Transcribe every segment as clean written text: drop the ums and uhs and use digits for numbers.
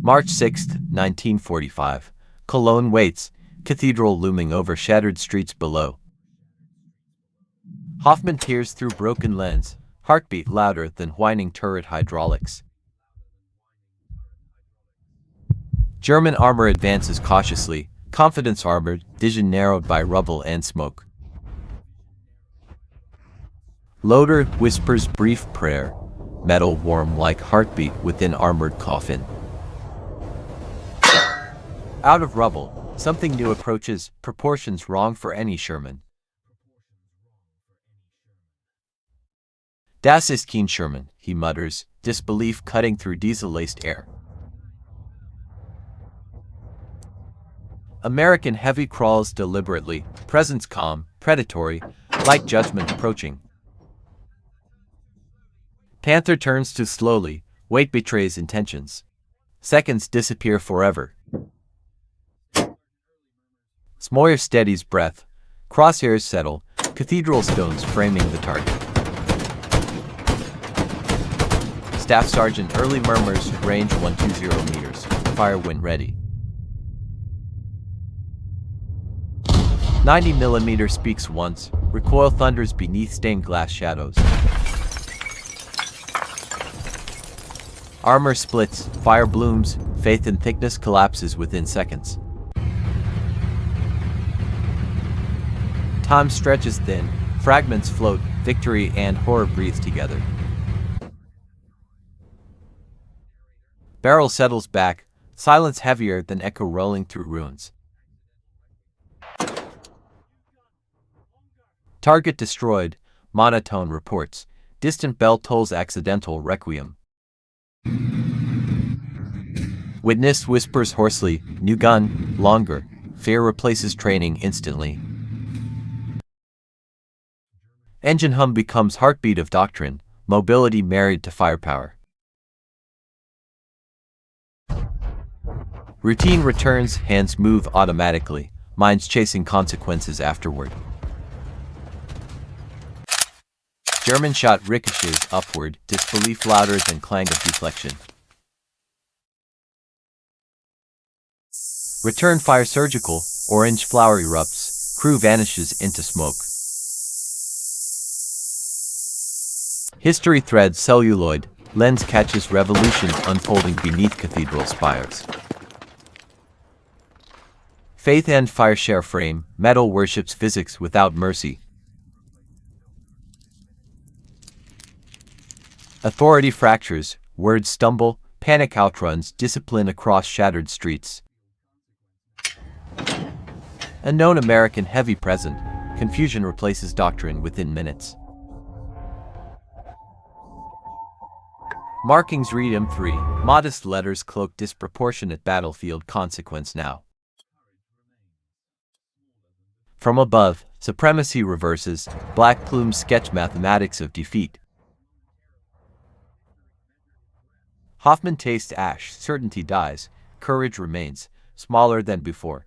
March 6, 1945. Cologne waits, cathedral looming over shattered streets below. Hoffman peers through broken lens, heartbeat louder than whining turret hydraulics. German armor advances cautiously, confidence armored, vision narrowed by rubble and smoke. Loader whispers brief prayer, metal warm like heartbeat within armored coffin. Out of rubble, something new approaches, proportions wrong for any Sherman. Das ist kein Sherman, he mutters, disbelief cutting through diesel-laced air. American heavy crawls deliberately, presence calm, predatory, like judgment approaching. Panther turns too slowly, weight betrays intentions. Seconds disappear forever. Smoyer steadies breath, crosshairs settle, cathedral stones framing the target. Staff Sergeant Early murmurs, range 120 meters, fire when ready. 90mm speaks once, recoil thunders beneath stained glass shadows. Armor splits, fire blooms, faith in thickness collapses within seconds. Time stretches thin, fragments float, victory and horror breathe together. Barrel settles back, silence heavier than echo rolling through ruins. Target destroyed, monotone reports, distant bell tolls accidental requiem. Witness whispers hoarsely, new gun, longer, fear replaces training instantly. Engine hum becomes heartbeat of doctrine, mobility married to firepower. Routine returns, hands move automatically, minds chasing consequences afterward. German shot ricochets upward, disbelief louder than clang of deflection. Return fire surgical, orange flower erupts, crew vanishes into smoke. History threads celluloid, lens catches revolution unfolding beneath cathedral spires. Faith and fire share frame, metal worships physics without mercy. Authority fractures, words stumble, panic outruns discipline across shattered streets. Unknown American heavy present, confusion replaces doctrine within minutes. Markings read M3, modest letters cloak disproportionate battlefield consequence now. From above, supremacy reverses, black plumes sketch mathematics of defeat. Hoffman tastes ash, certainty dies, courage remains, smaller than before.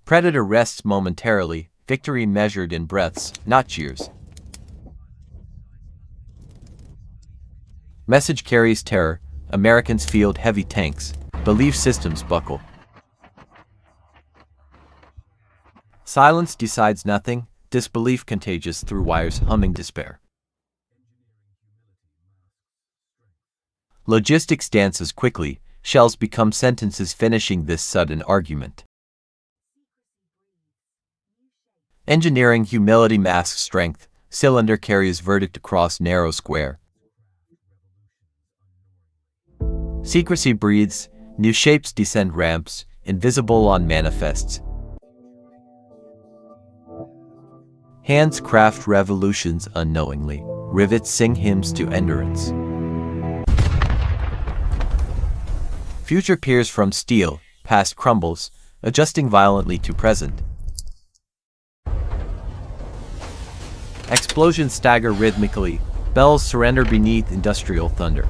Predator rests momentarily, victory measured in breaths, not cheers. Message carries terror, Americans field heavy tanks, belief systems buckle. Silence decides nothing, disbelief contagious through wires humming despair. Logistics dances quickly, shells become sentences finishing this sudden argument. Engineering humility masks strength, cylinder carries verdict across narrow square. Secrecy breathes, new shapes descend ramps, invisible on manifests. Hands craft revolutions unknowingly, rivets sing hymns to endurance. Future peers from steel, past crumbles, adjusting violently to present. Explosions stagger rhythmically, bells surrender beneath industrial thunder.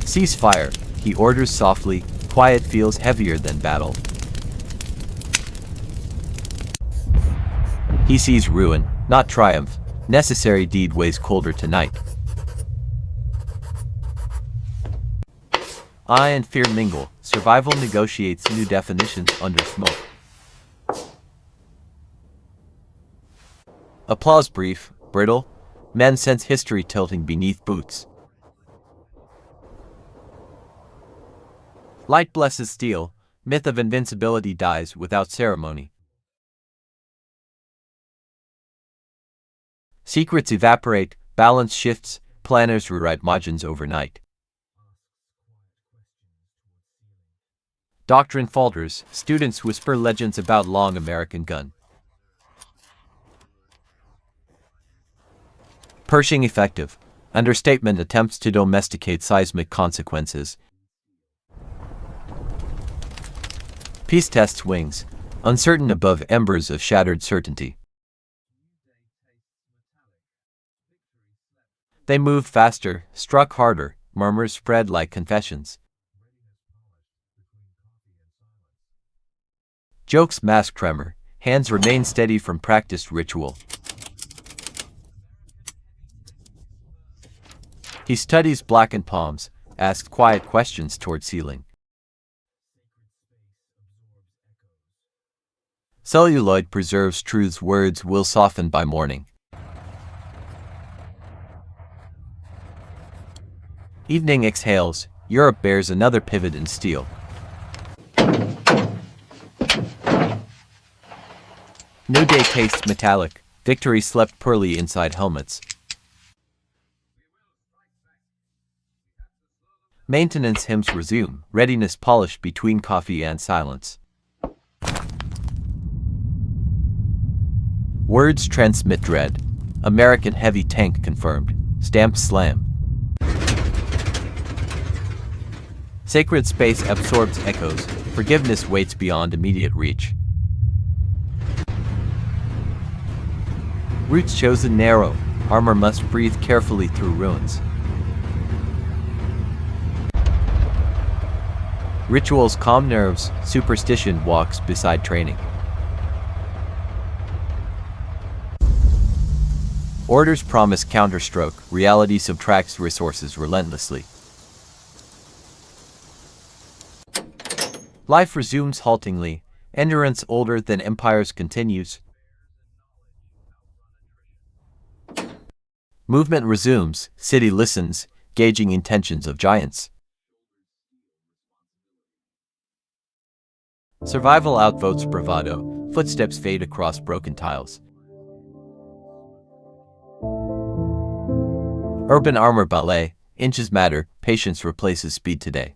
Cease fire, he orders softly, quiet feels heavier than battle. He sees ruin, not triumph, Necessary deed weighs colder tonight. I and fear mingle. Survival negotiates new definitions under smoke. Applause brief, brittle. Men sense history tilting beneath boots. Light blesses steel. Myth of invincibility dies without ceremony. Secrets evaporate, balance shifts, planners rewrite margins overnight. Doctrine falters, students whisper legends about long American gun. Pershing effective. Understatement attempts to domesticate seismic consequences. Peace tests wings, uncertain above embers of shattered certainty. They moved faster, struck harder, murmurs spread like confessions. Jokes mask tremor, hands remain steady from practiced ritual. He studies blackened palms, asks quiet questions toward ceiling. Celluloid preserves truths words will soften by morning. Evening exhales, Europe bears another pivot in steel. New day tastes metallic, victory slept pearly inside helmets. Maintenance hymns resume, readiness polished between coffee and silence. Words transmit dread. American heavy tank confirmed. Stamp slam. Sacred space absorbs echoes. Forgiveness waits beyond immediate reach. Routes chosen narrow. Armor must breathe carefully through ruins. Rituals calm nerves. Superstition walks beside training. Orders promise counterstroke, reality subtracts resources relentlessly. Life resumes haltingly, endurance older than empires continues. Movement resumes, city listens, gauging intentions of giants. Survival outvotes bravado, footsteps fade across broken tiles. Urban armor ballet, inches matter, patience replaces speed today.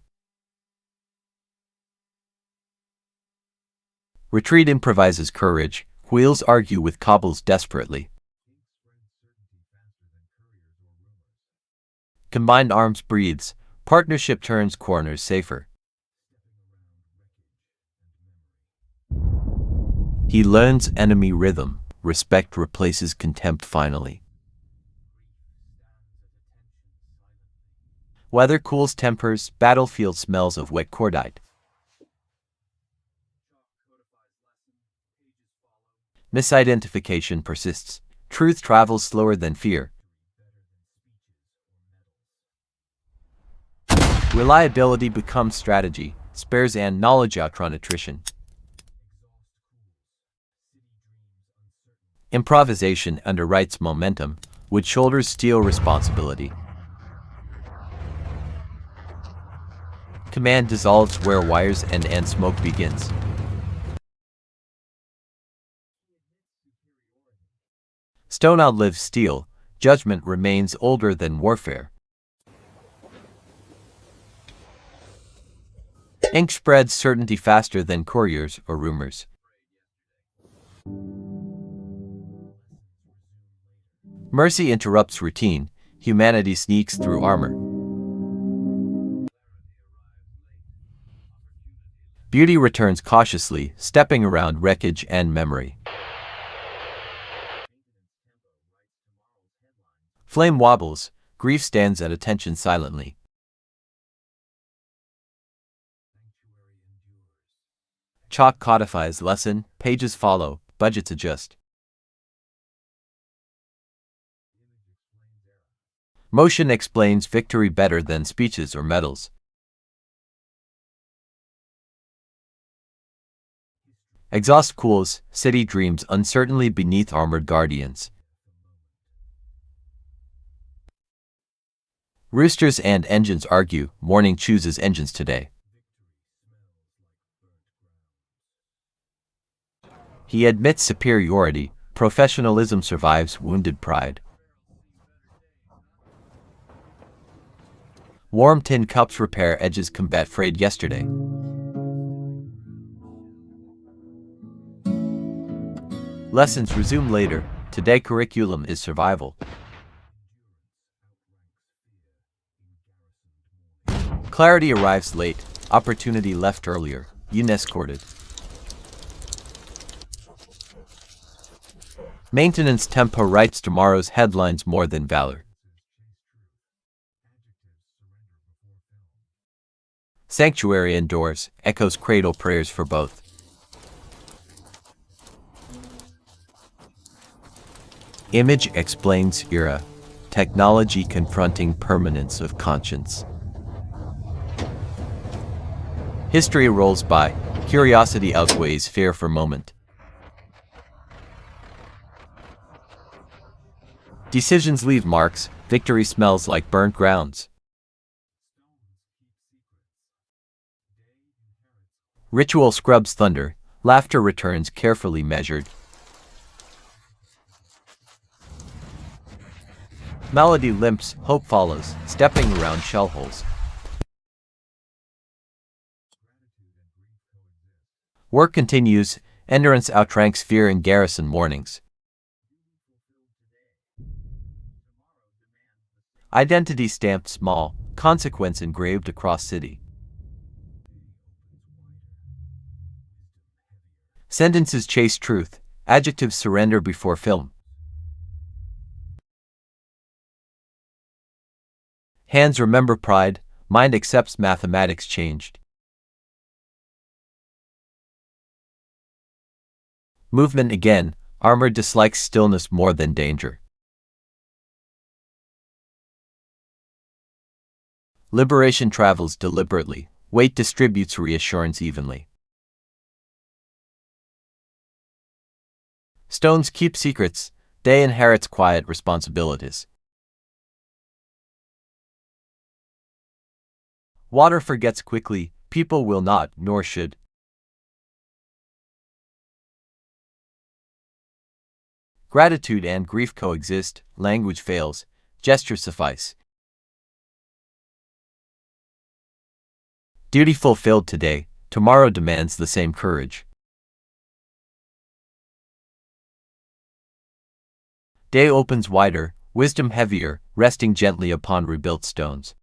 Retreat improvises courage, wheels argue with cobbles desperately. Combined arms breathes, partnership turns corners safer. He learns enemy rhythm, respect replaces contempt finally. Weather cools tempers, battlefield smells of wet cordite. Misidentification persists, truth travels slower than fear. Reliability becomes strategy, spares and knowledge outrun attrition. Improvisation underwrites momentum, with shoulders steal responsibility. Command dissolves where wires end and smoke begins. Stone outlives steel, judgment remains older than warfare. Ink spreads certainty faster than couriers or rumors. Mercy interrupts routine, humanity sneaks through armor. Beauty returns cautiously, stepping around wreckage and memory. Flame wobbles, grief stands at attention silently. Chalk codifies lesson, pages follow, budgets adjust. Motion explains victory better than speeches or medals. Exhaust cools, city dreams uncertainly beneath armored guardians. Roosters and engines argue, morning chooses engines today. He admits superiority, professionalism survives wounded pride. Warm tin cups repair edges combat frayed yesterday. Lessons resume later, today curriculum is survival. Clarity arrives late, opportunity left earlier, unescorted. Maintenance tempo writes tomorrow's headlines more than valor. Sanctuary indoors, echoes cradle prayers for both. Image explains era, technology confronting permanence of conscience. History rolls by, curiosity outweighs fear for moment. Decisions leave marks, victory smells like burnt grounds. Ritual scrubs thunder, laughter returns carefully measured. Melody limps, hope follows, stepping around shell holes. Work continues, endurance outranks fear in garrison mornings. Identity stamped small, consequence engraved across city. Sentences chase truth, adjectives surrender before film. Hands remember pride, mind accepts mathematics changed. Movement again, armor dislikes stillness more than danger. Liberation travels deliberately, weight distributes reassurance evenly. Stones keep secrets, day inherits quiet responsibilities. Water forgets quickly, people will not, nor should. Gratitude and grief coexist, language fails, gestures suffice. Duty fulfilled today, tomorrow demands the same courage. Day opens wider, wisdom heavier, resting gently upon rebuilt stones.